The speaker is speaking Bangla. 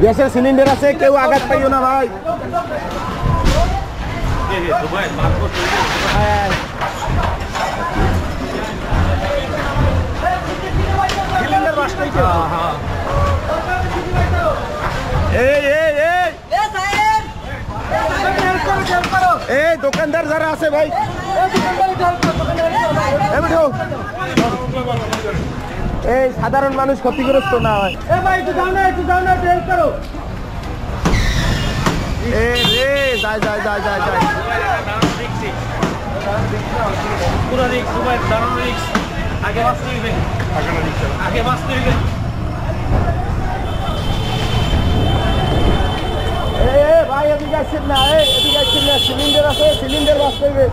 গ্যাসের সিলিন্ডার আছে, কেউ আঘাত পাইও না ভাই। এই দোকানদার যারা আছে ভাই, এই সাধারণ মানুষ ক্ষতিগ্রস্ত না হয়। ভাই এদিকে আসছেন না, এদিকে আসছেন না, সিলিন্ডার আছে, সিলিন্ডার বাঁচতে হবে।